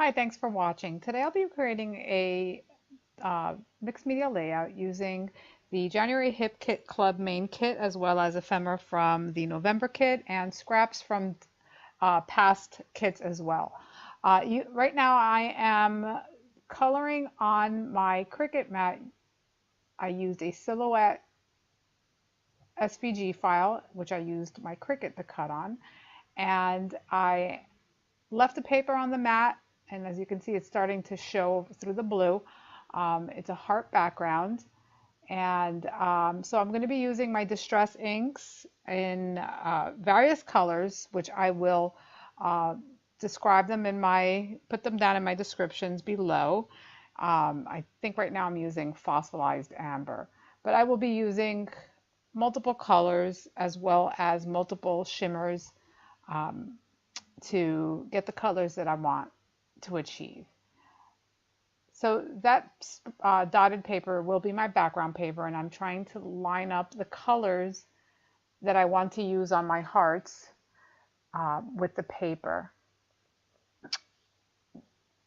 Hi, thanks for watching. Today I'll be creating a mixed media layout using the January Hip Kit Club main kit as well as ephemera from the November kit and scraps from past kits as well. Right now I am coloring on my Cricut mat. I used a silhouette SVG file, which I used my Cricut to cut on, and I left the paper on the mat, and as you can see, it's starting to show through the blue. It's a heart background, and so I'm going to be using my distress inks in various colors, which I will uh, describe them put them down in my descriptions below. I think right now I'm using fossilized amber, but I will be using multiple colors as well as multiple shimmers um, to get the colors that I want to achieve. So that dotted paper will be my background paper, and I'm trying to line up the colors that I want to use on my hearts with the paper.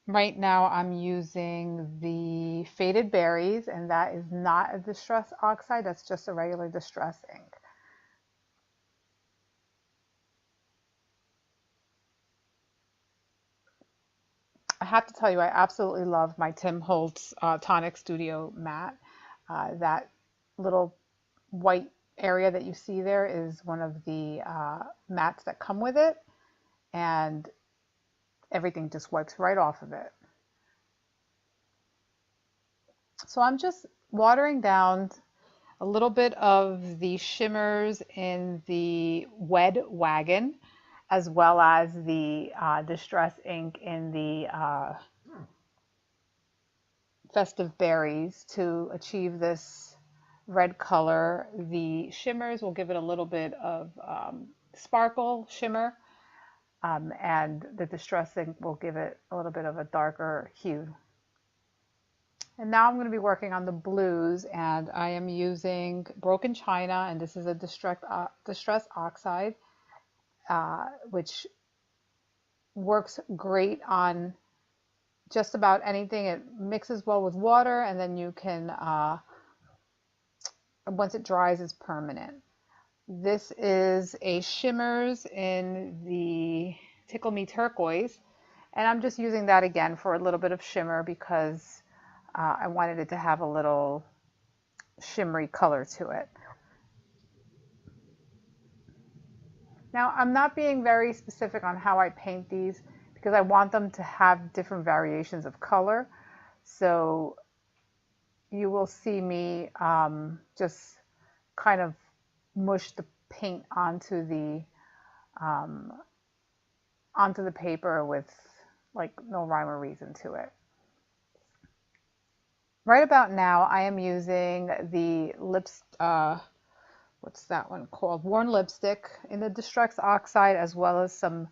Right now I'm using the Faded Berries, and that is not a Distress Oxide, that's just a regular Distress ink. I have to tell you, I absolutely love my Tim Holtz Tonic Studio mat. That little white area that you see there is one of the mats that come with it, and everything just wipes right off of it. So I'm just watering down a little bit of the shimmers in the Wed Wagon, as well as the Distress ink in the Festive Berries to achieve this red color. The shimmers will give it a little bit of sparkle shimmer, and the Distress ink will give it a little bit of a darker hue. And now I'm going to be working on the blues, and I am using Broken China, and this is a Distress Oxide, which works great on just about anything. It mixes well with water, and then you can, once it dries, it's permanent. This is a shimmers in the Tickle Me Turquoise, and I'm just using that again for a little bit of shimmer because I wanted it to have a little shimmery color to it. Now, I'm not being very specific on how I paint these because I want them to have different variations of color. So you will see me just kind of mush the paint um, onto the paper with like no rhyme or reason to it. Right about now, I am using the what's that one called? Worn Lipstick in the Distress Oxide, as well as some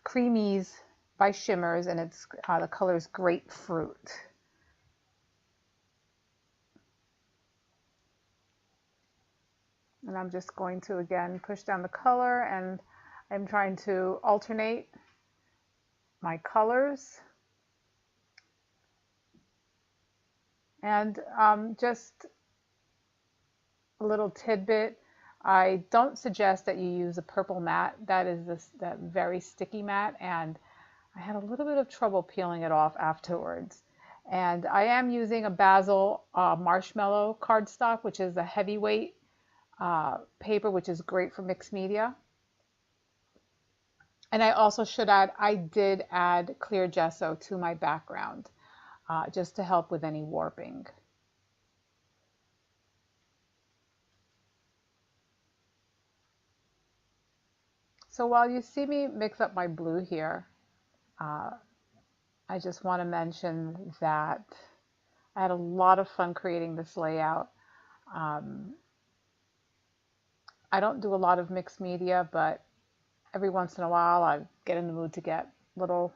Creamies by Shimmers, and it's the color is Grapefruit. And I'm just going to again push down the color, and I'm trying to alternate my colors. And just a little tidbit, I don't suggest that you use a purple mat. That is that very sticky mat, and I had a little bit of trouble peeling it off afterwards. And I am using a Basil Marshmallow cardstock, which is a heavyweight paper, which is great for mixed media. And I also should add, I did add clear gesso to my background just to help with any warping. So while you see me mix up my blue here, I just want to mention that I had a lot of fun creating this layout. I don't do a lot of mixed media, but every once in a while I get in the mood to get a little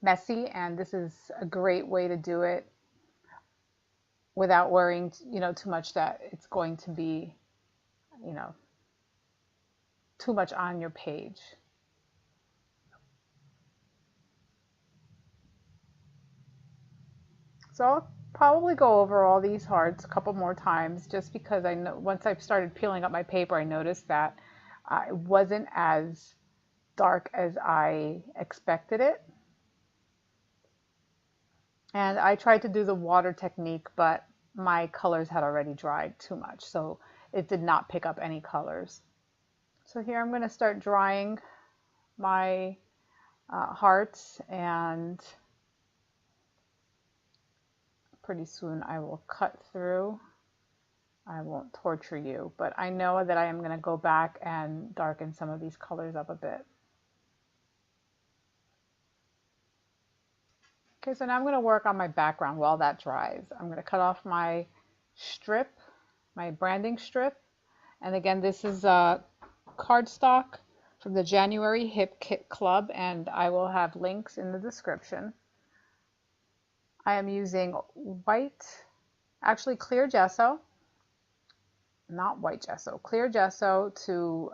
messy, and this is a great way to do it without worrying, too much that it's going to be, too much on your page. So I'll probably go over all these hearts a couple more times just because I know once I started peeling up my paper, I noticed that it wasn't as dark as I expected it. And I tried to do the water technique, but my colors had already dried too much, so it did not pick up any colors. So here I'm going to start drying my hearts, and pretty soon I will cut through. I won't torture you, but I know that I am going to go back and darken some of these colors up a bit. Okay, so now I'm going to work on my background while that dries. I'm going to cut off my strip, my branding strip. And again, this is cardstock from the January Hip Kit Club, and I will have links in the description. I am using white, actually clear gesso, not white gesso, clear gesso to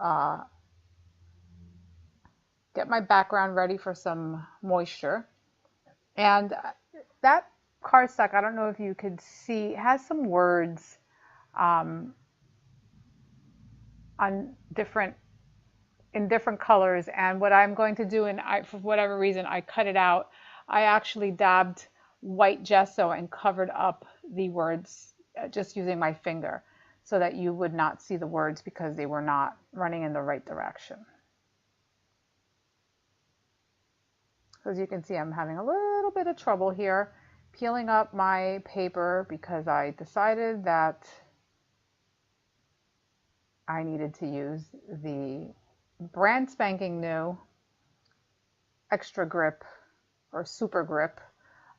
get my background ready for some moisture. And that cardstock, I don't know if you could see, has some words on in different colors. And what I'm going to do, and for whatever reason, I cut it out. I actually dabbed white gesso and covered up the words just using my finger so that you would not see the words because they were not running in the right direction. As you can see, I'm having a little bit of trouble here peeling up my paper because I decided that I needed to use the brand spanking new extra grip or super grip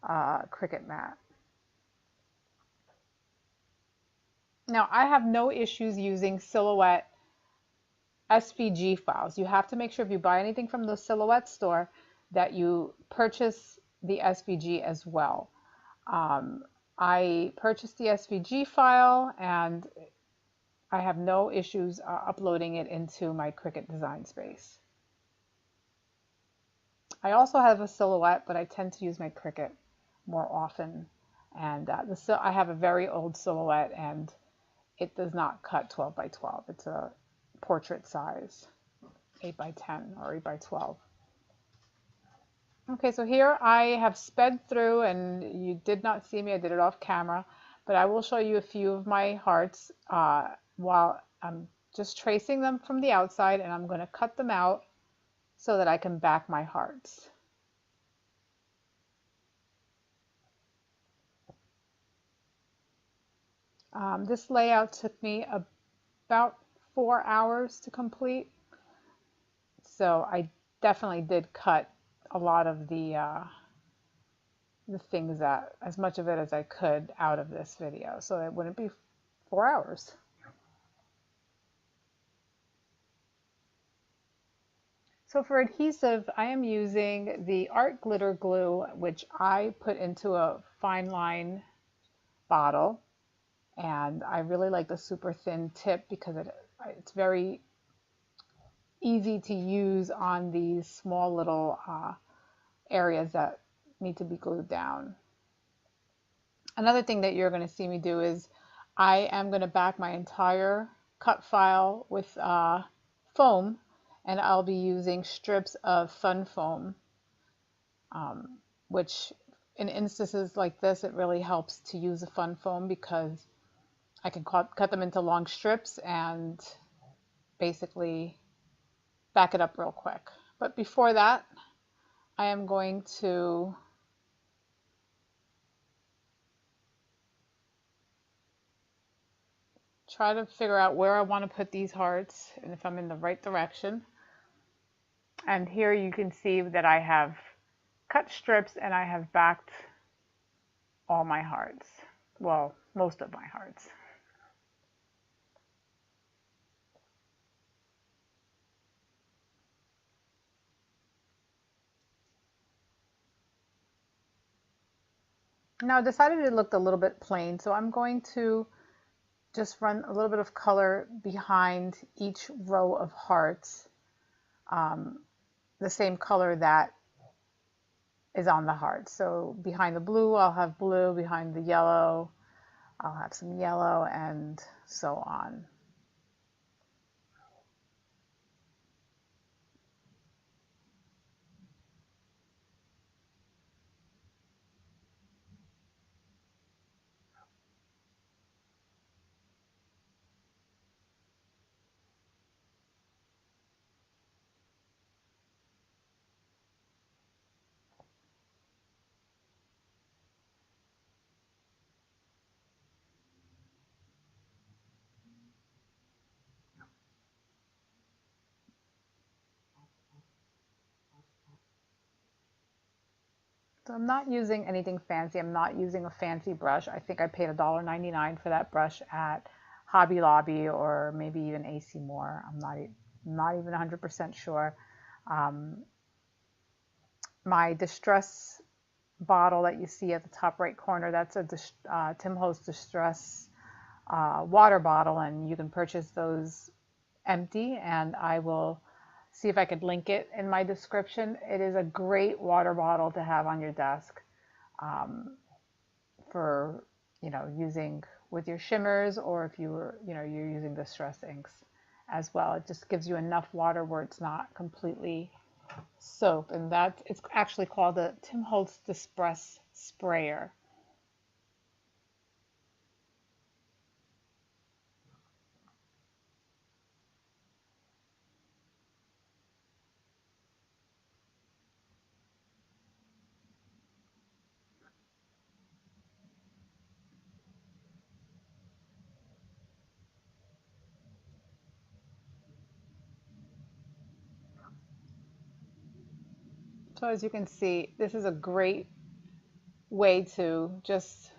Cricut mat. Now I have no issues using Silhouette SVG files. You have to make sure if you buy anything from the Silhouette store that you purchase the SVG as well. I purchased the SVG file and I have no issues uploading it into my Cricut design space. I also have a Silhouette, but I tend to use my Cricut more often. And I have a very old Silhouette and it does not cut 12 by 12. It's a portrait size, 8 by 10 or 8 by 12. Okay, so here I have sped through, and you did not see me, I did it off camera, but I will show you a few of my hearts while I'm just tracing them from the outside, and I'm going to cut them out so that I can back my hearts. This layout took me about 4 hours to complete, so I definitely did cut a lot of the things that, as much of it as I could out of this video, so it wouldn't be 4 hours. So for adhesive, I am using the Art Glitter Glue, which I put into a fine line bottle, and I really like the super thin tip because it's very easy to use on these small little areas that need to be glued down. Another thing that you're going to see me do is I am going to back my entire cut file with foam, and I'll be using strips of Fun Foam, which in instances like this, it really helps to use a Fun Foam because I can cut them into long strips and basically back it up real quick. But before that, I am going to try to figure out where I want to put these hearts and if I'm in the right direction. And here you can see that I have cut strips and I have backed all my hearts. Well, most of my hearts. Now I decided it looked a little bit plain, so I'm going to just run a little bit of color behind each row of hearts, the same color that is on the heart. So behind the blue, I'll have blue. Behind the yellow, I'll have some yellow, and so on. So I'm not using anything fancy. I'm not using a fancy brush. I think I paid $1.99 for that brush at Hobby Lobby or maybe even AC Moore. I'm not even 100% sure. Um, my Distress bottle that you see at the top right corner, that's a Tim Holtz Distress water bottle, and you can purchase those empty, and I will see if I could link it in my description. It is a great water bottle to have on your desk for, using with your shimmers, or if you're using distress inks as well. It just gives you enough water where it's not completely soap, and it's actually called the Tim Holtz Distress Sprayer. So as you can see, this is a great way to just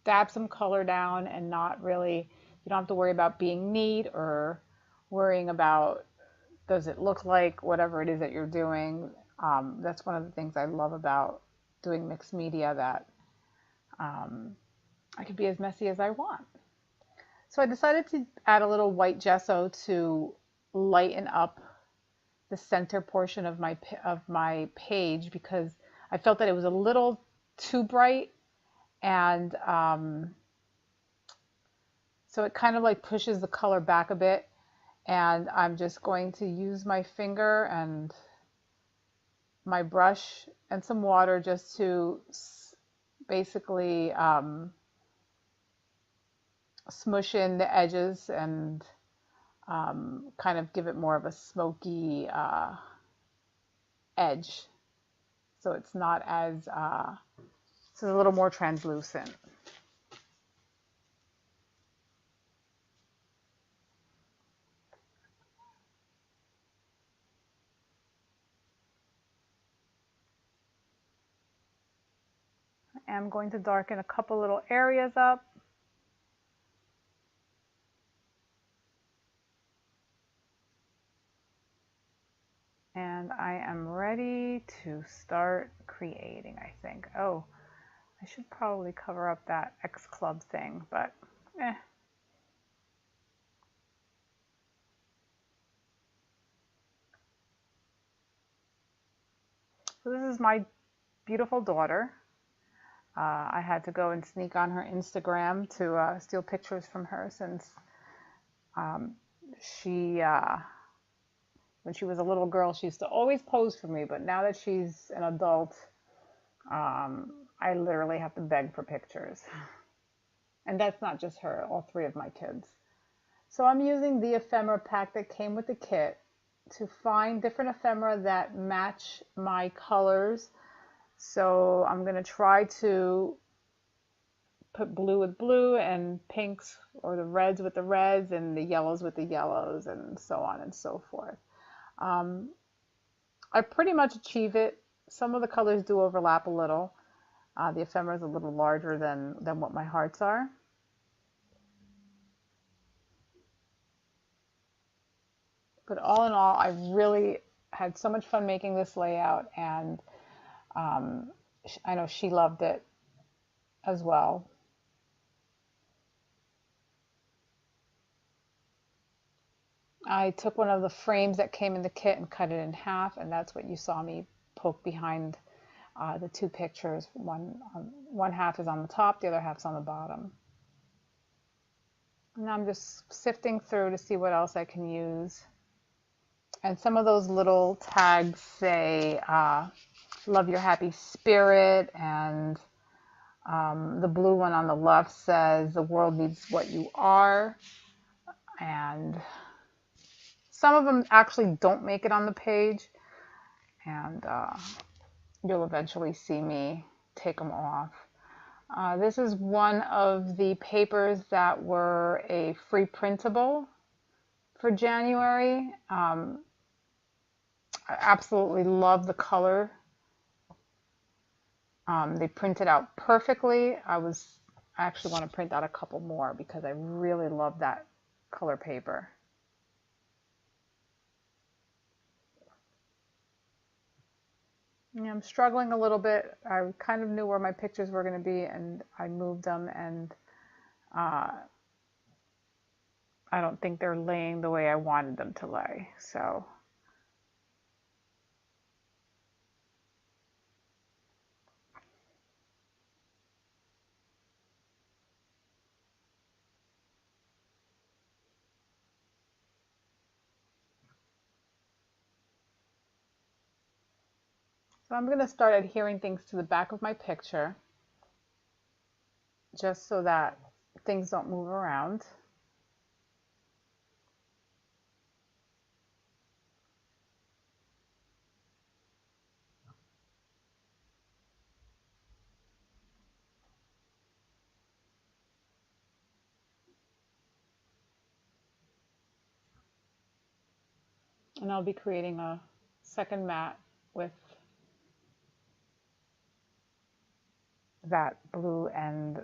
dab some color down and not really, you don't have to worry about being neat or worrying about does it look like whatever it is that you're doing. That's one of the things I love about doing mixed media, that I can be as messy as I want. So I decided to add a little white gesso to lighten up the center portion of my page, because I felt that it was a little too bright, and so it kind of like pushes the color back a bit. And I'm just going to use my finger and my brush and some water just to basically smush in the edges and kind of give it more of a smoky edge, so it's not as it's a little more translucent. I'm going to darken a couple little areas up. And I am ready to start creating, I think. Oh, I should probably cover up that X Club thing, but eh. So this is my beautiful daughter. I had to go and sneak on her Instagram to steal pictures from her, since she, when she was a little girl, she used to always pose for me, but now that she's an adult, I literally have to beg for pictures. And that's not just her, all three of my kids. So I'm using the ephemera pack that came with the kit to find different ephemera that match my colors. So I'm going to try to put blue with blue and pinks, or the reds with the reds and the yellows with the yellows, and so on and so forth. I pretty much achieve it. Some of the colors do overlap a little. The ephemera is a little larger than what my hearts are. But all in all, I really had so much fun making this layout, and I know she loved it as well. I took one of the frames that came in the kit and cut it in half, and that's what you saw me poke behind the two pictures. One half is on the top, the other half's on the bottom. And I'm just sifting through to see what else I can use. And some of those little tags say, love your happy spirit, and the blue one on the left says, the world needs what you are. And some of them actually don't make it on the page, and you'll eventually see me take them off. This is one of the papers that were a free printable for January. I absolutely love the color. They printed out perfectly. I actually want to print out a couple more because I really love that color paper. Yeah, I'm struggling a little bit. I kind of knew where my pictures were going to be, and I moved them, and I don't think they're laying the way I wanted them to lay. So I'm going to start adhering things to the back of my picture, just so that things don't move around. And I'll be creating a second mat with that blue and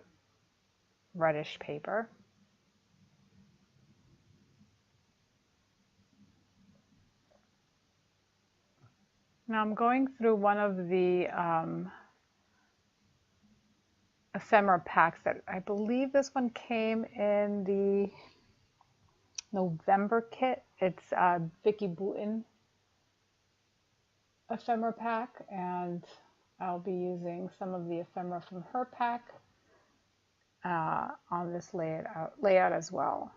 reddish paper. Now I'm going through one of the ephemera packs that I believe this one came in the November kit. It's Vicky Boutin ephemera pack, and I'll be using some of the ephemera from her pack on this layout as well.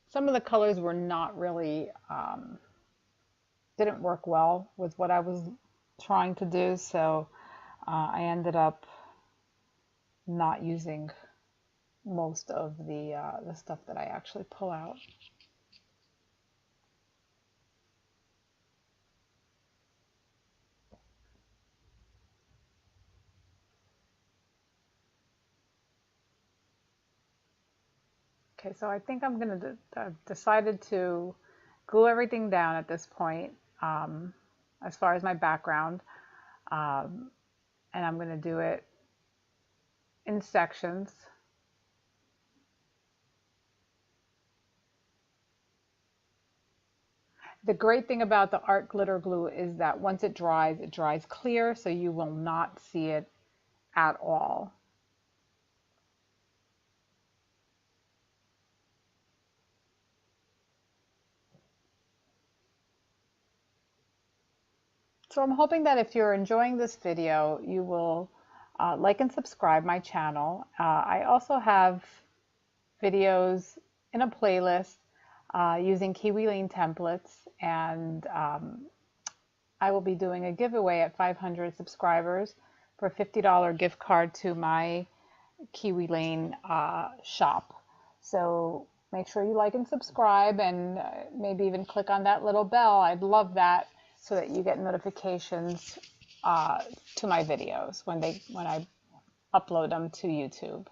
Some of the colors were not really, didn't work well with what I was trying to do, so I ended up not using most of the stuff that I actually pull out. Okay, so I think I'm going to decided to glue everything down at this point, as far as my background, and I'm going to do it in sections. The great thing about the art glitter glue is that once it dries clear, so you will not see it at all. So I'm hoping that if you're enjoying this video, you will like and subscribe my channel. I also have videos in a playlist using Kiwi Lane templates, and I will be doing a giveaway at 500 subscribers for a $50 gift card to my Kiwi Lane shop. So make sure you like and subscribe, and maybe even click on that little bell. I'd love that, so that you get notifications to my videos when I upload them to YouTube.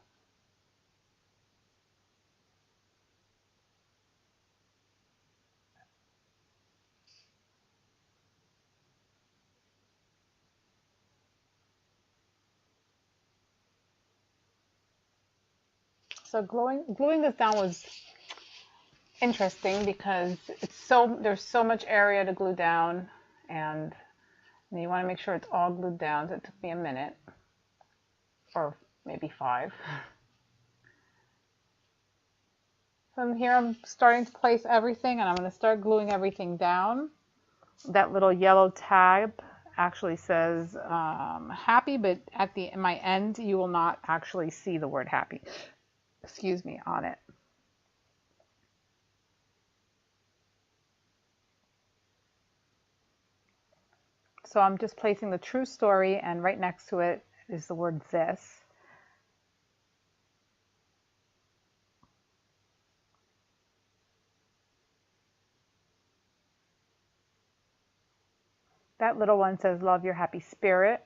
So gluing this down was interesting because there's so much area to glue down, and you want to make sure it's all glued down. So it took me a minute, or maybe 5. From here, I'm starting to place everything, and I'm going to start gluing everything down. That little yellow tab actually says happy, but at my end, you will not actually see the word happy, excuse me, on it. So I'm just placing the true story, and right next to it is the word this. That little one says, love your happy spirit.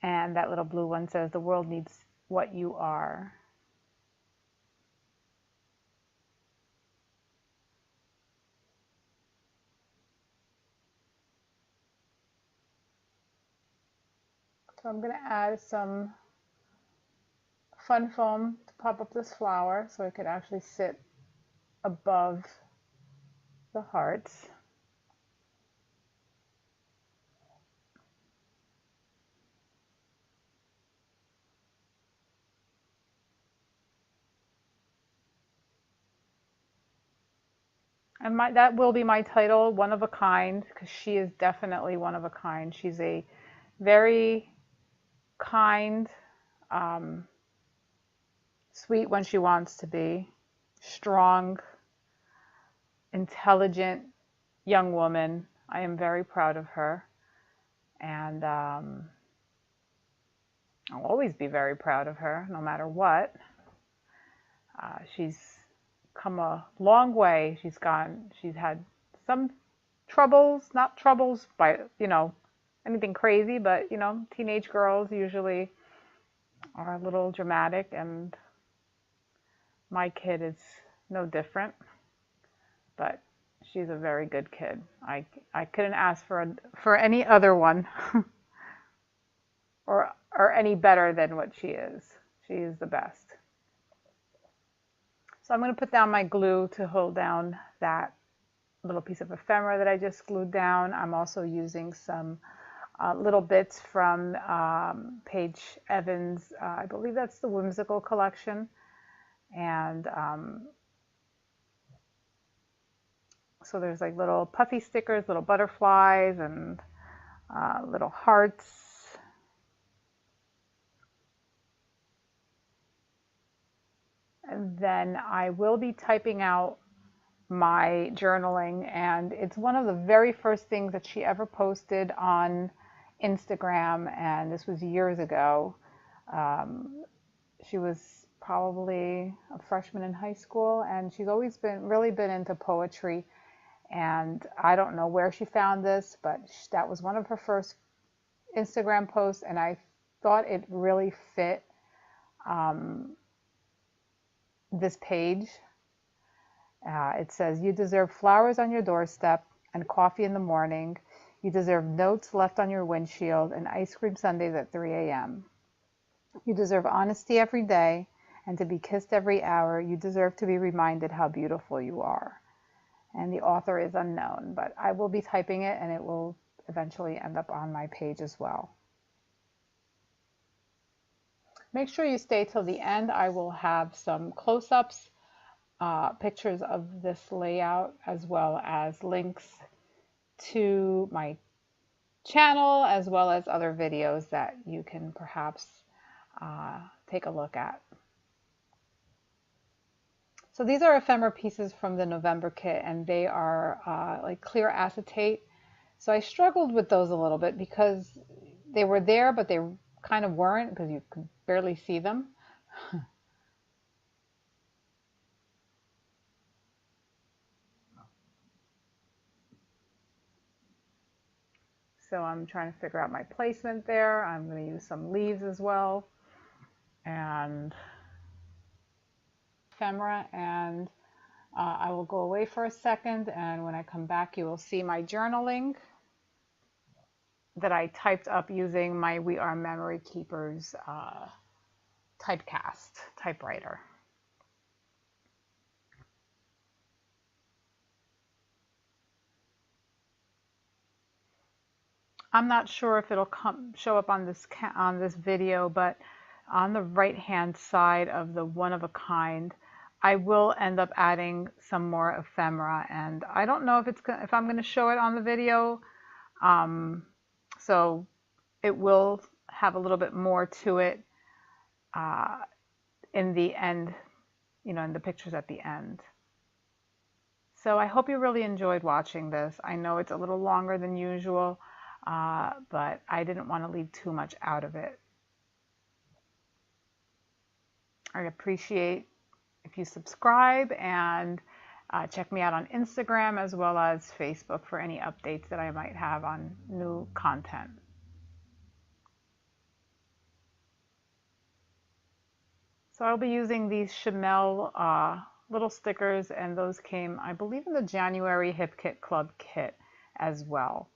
And that little blue one says, the world needs what you are. So I'm going to add some fun foam to pop up this flower so it could actually sit above the hearts. And that will be my title, One of a Kind, because she is definitely one of a kind. She's a very kind, sweet when she wants to be, strong, intelligent young woman. I am very proud of her, and I'll always be very proud of her, no matter what. She's come a long way. She's had some troubles, not troubles by, anything crazy, but, teenage girls usually are a little dramatic, and my kid is no different, but she's a very good kid. I couldn't ask for any other one or any better than what she is. She is the best. So I'm going to put down my glue to hold down that little piece of ephemera that I just glued down. I'm also using some little bits from Paige Evans. I believe that's the Whimsical collection. And so there's like little puffy stickers, little butterflies, and little hearts. And then I will be typing out my journaling, and it's one of the very first things that she ever posted on Instagram, and this was years ago. She was probably a freshman in high school, and she's always really been into poetry, and I don't know where she found this, but that was one of her first Instagram posts, and I thought it really fit this page. It says, you deserve flowers on your doorstep and coffee in the morning. You deserve notes left on your windshield and ice cream sundaes at 3 a.m. You deserve honesty every day and to be kissed every hour. You deserve to be reminded how beautiful you are. And the author is unknown, but I will be typing it, and it will eventually end up on my page as well. Make sure you stay till the end. I will have some close-ups, pictures of this layout, as well as links to my channel, as well as other videos that you can perhaps take a look at. So these are ephemera pieces from the November kit, and they are like clear acetate. So I struggled with those a little bit because they were there, but they kind of weren't, because you could barely see them. So I'm trying to figure out my placement there. I'm going to use some leaves as well, and ephemera, and I will go away for a second, and when I come back, you will see my journaling that I typed up using my We Are Memory Keepers typewriter. I'm not sure if it'll show up on this video, but on the right hand side of the one of a kind, I will end up adding some more ephemera, and I don't know if I'm going to show it on the video. So it will have a little bit more to it in the end, in the pictures at the end. So I hope you really enjoyed watching this. I know it's a little longer than usual, but I didn't want to leave too much out of it. I appreciate if you subscribe and check me out on Instagram as well as Facebook for any updates that I might have on new content. So I'll be using these Chamel little stickers, and those came, I believe, in the January Hip Kit Club kit as well.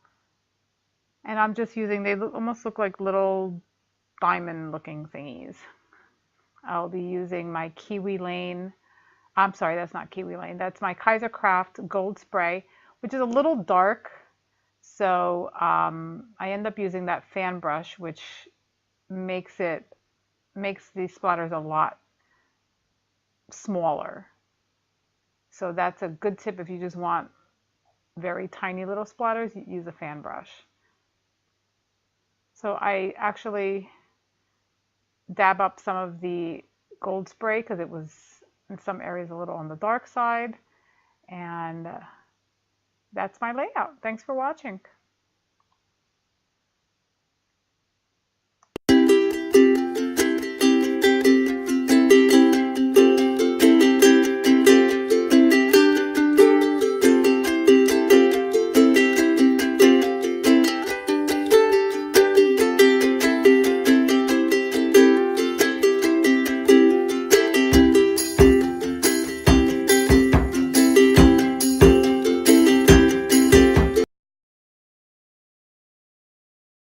And I'm just using, they almost look like little diamond looking thingies. I'll be using my Kiwi Lane, I'm sorry, that's not Kiwi Lane, that's my Kaiser Craft Gold Spray, which is a little dark. So I end up using that fan brush, which makes these splatters a lot smaller. So that's a good tip if you just want very tiny little splatters, you use a fan brush. So I actually dab up some of the gold spray because it was in some areas a little on the dark side. And that's my layout. Thanks for watching.